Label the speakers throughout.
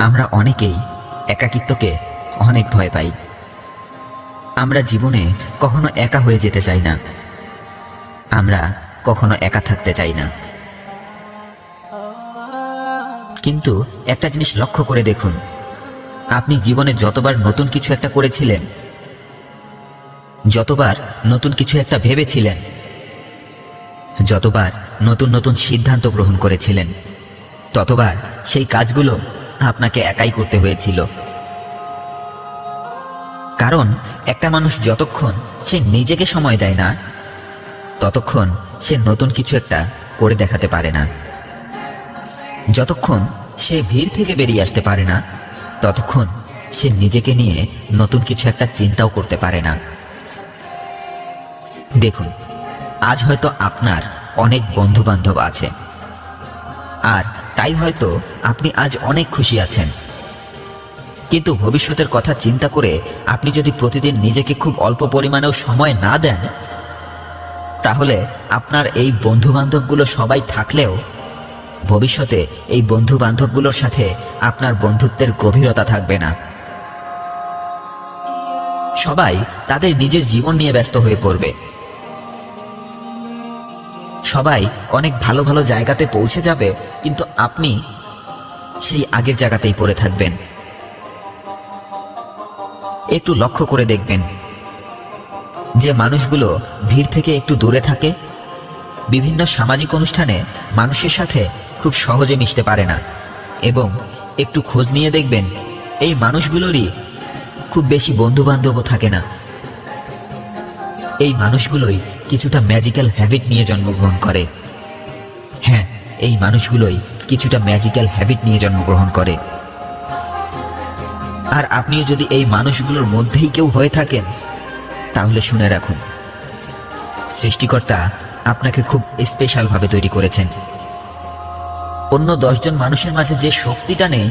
Speaker 1: আমরা অনেকেই একাকিত্বকে অনেক ভয় পাই। আমরা জীবনে কখনো একা হয়ে যেতে চাই না, আমরা কখনো একা থাকতে চাই না। কিন্তু একটা জিনিস লক্ষ্য করে দেখুন, আপনি জীবনে যতবার নতুন কিছু একটা করেছিলেন, যতবার নতুন কিছু একটা ভেবেছিলেন, যতবার নতুন নতুন সিদ্ধান্ত গ্রহণ করেছিলেন, ততবার সেই কাজগুলো আপনাকে একাই করতে হয়েছিল। কারণ একটা মানুষ যতক্ষণ সে নিজেকে সময় দেয় না, ততক্ষণ সে নতুন কিছু একটা করে দেখাতে পারে না। যতক্ষণ সে ভিড় থেকে বেরিয়ে আসতে পারে না, ততক্ষণ সে নিজেকে নিয়ে নতুন কিছু একটা চিন্তাও করতে পারে না। দেখুন, আজ হয়তো আপনার অনেক বন্ধু বান্ধব আছে, আর তাই হয়তো আপনি আজ অনেক খুশি আছেন। কিন্তু ভবিষ্যতের কথা চিন্তা করে আপনি যদি প্রতিদিন নিজেকে খুব অল্প পরিমাণেও সময় না দেন, তাহলে আপনার এই বন্ধু বান্ধবগুলো সবাই থাকলেও ভবিষ্যতে এই বন্ধু বান্ধবগুলোর সাথে আপনার বন্ধুত্বের গভীরতা থাকবে না। সবাই তাদের নিজের জীবন নিয়ে ব্যস্ত হয়ে পড়বে, সবাই অনেক ভালো ভালো জায়গাতে পৌঁছে যাবে, কিন্তু আপনি সেই আগের জায়গাতেই পড়ে থাকবেন। একটু লক্ষ্য করে দেখবেন, যে মানুষগুলো ভিড় থেকে একটু দূরে থাকে, বিভিন্ন সামাজিক অনুষ্ঠানে মানুষের সাথে খুব সহজে মিশতে পারে না, এবং একটু খোঁজ নিয়ে দেখবেন এই মানুষগুলোরই খুব বেশি বন্ধু বান্ধবও থাকে না। এই মানুষগুলোই কিছুটা ম্যাজিক্যাল হ্যাবিট নিয়ে জন্মগ্রহণ করে। হ্যাঁ, এই মানুষগুলোই কিছুটা ম্যাজিক্যাল হ্যাবিট নিয়ে জন্মগ্রহণ করে। আর আপনিও যদি এই মানুষগুলোর মধ্যেই কেউ হয়ে থাকেন, তাহলে শুনে রাখুন, সৃষ্টিকর্তা আপনাকে খুব স্পেশালভাবে তৈরি করেছেন। অন্য 10 জন মানুষের মাঝে যে শক্তিটা নেই,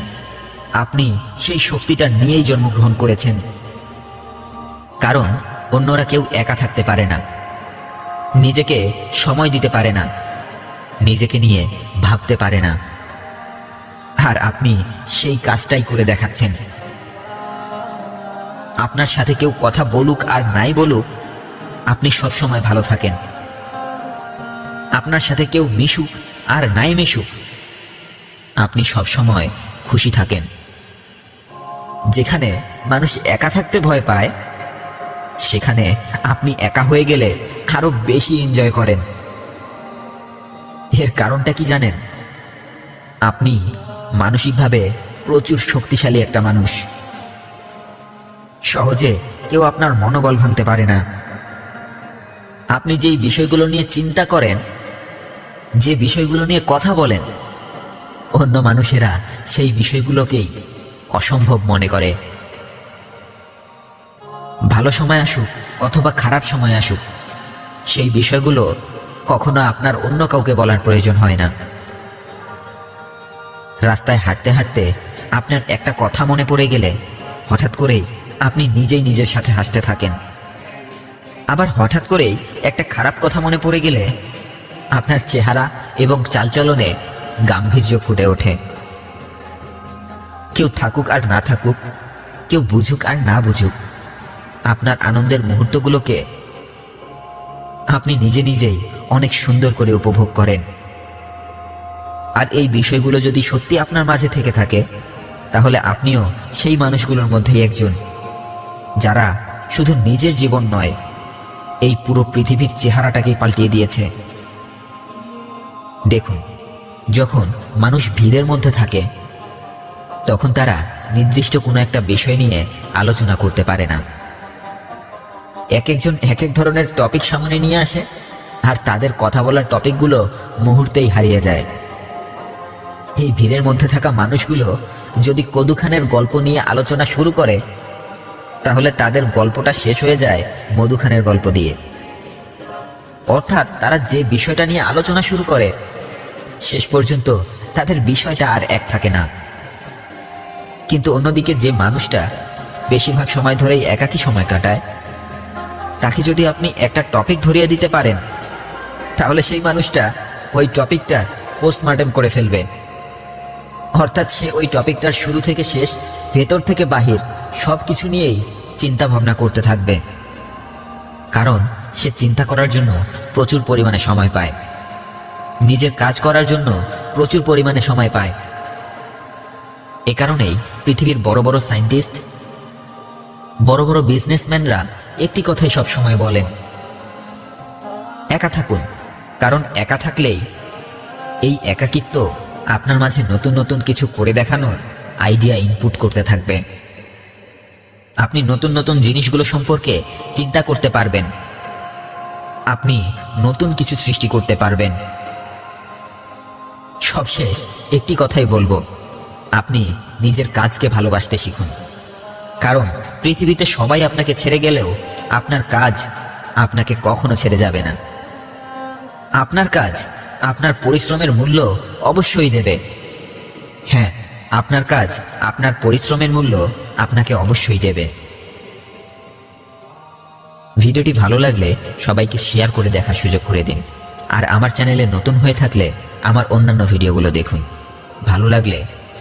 Speaker 1: আপনি সেই শক্তিটা নিয়েই জন্মগ্রহণ করেছেন। কারণ অন্যরা কেউ একা থাকতে পারে না, নিজেকে সময় দিতে পারে না, নিজেকে নিয়ে ভাবতে পারে না, আর আপনি সেই কাজটাই করে দেখাচ্ছেন। আপনার সাথে কেউ কথা বলুক আর নাই বলুক, আপনি সবসময় ভালো থাকেন। আপনার সাথে কেউ মিশুক আর নাই মিশুক, আপনি সবসময় খুশি থাকেন। যেখানে মানুষ একা থাকতে ভয় পায়, সেখানে আপনি একা হয়ে গেলে আরো বেশি এনজয় করেন। এর কারণটা কি জানেন? আপনি মানসিকভাবে প্রচুর শক্তিশালী একটা মানুষ। সহজে কেউ আপনার মনোবল ভাঙতে পারে না। আপনি যেই বিষয়গুলো নিয়ে চিন্তা করেন, যে বিষয়গুলো নিয়ে কথা বলেন, অন্য মানুষেরা সেই বিষয়গুলোকেই অসম্ভব মনে করে। ভালো সময় আসুক অথবা খারাপ সময় আসুক, সেই বিষয়গুলো কখনো আপনার অন্য কাউকে বলার প্রয়োজন হয় না। রাস্তায় হাঁটতে হাঁটতে আপনার একটা কথা মনে পড়ে গেলে হঠাৎ করেই আপনি নিজেই নিজের সাথে হাসতে থাকেন। আবার হঠাৎ করেই একটা খারাপ কথা মনে পড়ে গেলে আপনার চেহারা এবং চালচলনে গাম্ভীর্য ফুটে ওঠে। কেউ থাকুক আর না থাকুক, কেউ বুঝুক আর না বুঝুক, আপনার আনন্দের মুহূর্তগুলোকে আপনি নিজে নিজেই অনেক সুন্দর করে উপভোগ করেন। আর এই বিষয়গুলো যদি সত্যি আপনার মাঝে থেকে থাকে, তাহলে আপনিও সেই মানুষগুলোর মধ্যেই একজন, যারা শুধু নিজের জীবন নয়, এই পুরো পৃথিবীর চেহারাটাকেই পাল্টিয়ে দিয়েছে। দেখুন, যখন মানুষ ভিড়ের মধ্যে থাকে, তখন তারা নির্দিষ্ট কোনো একটা বিষয় নিয়ে আলোচনা করতে পারে না। এক একজন এক এক ধরনের টপিক সামনে নিয়ে আসে, আর তাদের কথা বলার টপিকগুলো মুহূর্তেই হারিয়ে যায়। এই ভিড়ের মধ্যে থাকা মানুষগুলো যদি কদুখানের গল্প নিয়ে আলোচনা শুরু করে, তাহলে তাদের গল্পটা শেষ হয়ে যায় মধুখানের গল্প দিয়ে। অর্থাৎ তারা যে বিষয়টা নিয়ে আলোচনা শুরু করে, শেষ পর্যন্ত তাদের বিষয়টা আর এক থাকে না। কিন্তু অন্যদিকে যে মানুষটা বেশিরভাগ সময় ধরেই একাকী সময় কাটায়, তাকে যদি আপনি একটা টপিক ধরিয়ে দিতে পারেন, তাহলে সেই মানুষটা ওই টপিকটা পোস্টমর্টেম করে ফেলবে। অর্থাৎ সে ওই টপিকটার শুরু থেকে শেষ, ভেতর থেকে বাহির সব কিছু নিয়েই চিন্তা ভাবনা করতে থাকবে। কারণ সে চিন্তা করার জন্য প্রচুর পরিমাণে সময় পায়, নিজের কাজ করার জন্য প্রচুর পরিমাণে সময় পায়। এ কারণেই পৃথিবীর বড় বড় সায়েন্টিস্ট, বড় বড় বিজনেসম্যানরা একটি কথাই সব সময় বলেন, একা থাকুন। কারণ একা থাকলেই এই একাকিত্ব আপনার মাঝে নতুন নতুন কিছু করে দেখানোর আইডিয়া ইনপুট করতে থাকবে। আপনি নতুন নতুন জিনিসগুলো সম্পর্কে চিন্তা করতে পারবেন, আপনি নতুন কিছু সৃষ্টি করতে পারবেন। সবশেষ একটি কথাই বলবো, আপনি নিজের কাজকে ভালোবাসতে শিখুন। কারণ পৃথিবীতে সবাই আপনাকে ছেড়ে গেলেও আপনার কাজ আপনাকে কখনো ছেড়ে যাবে না। আপনার কাজ আপনার পরিশ্রমের মূল্য অবশ্যই দেবে। হ্যাঁ, আপনার কাজ আপনার পরিশ্রমের মূল্য আপনাকে অবশ্যই দেবে। ভিডিওটি ভালো লাগলে সবাইকে শেয়ার করে দেখার সুযোগ করে দিন। আর আমার চ্যানেলে নতুন হয়ে থাকলে আমার অন্যান্য ভিডিওগুলো দেখুন। ভালো লাগলে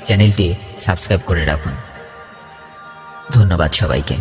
Speaker 1: চ্যানেলটি সাবস্ক্রাইব করে রাখুন। ধন্যবাদ সবাইকে।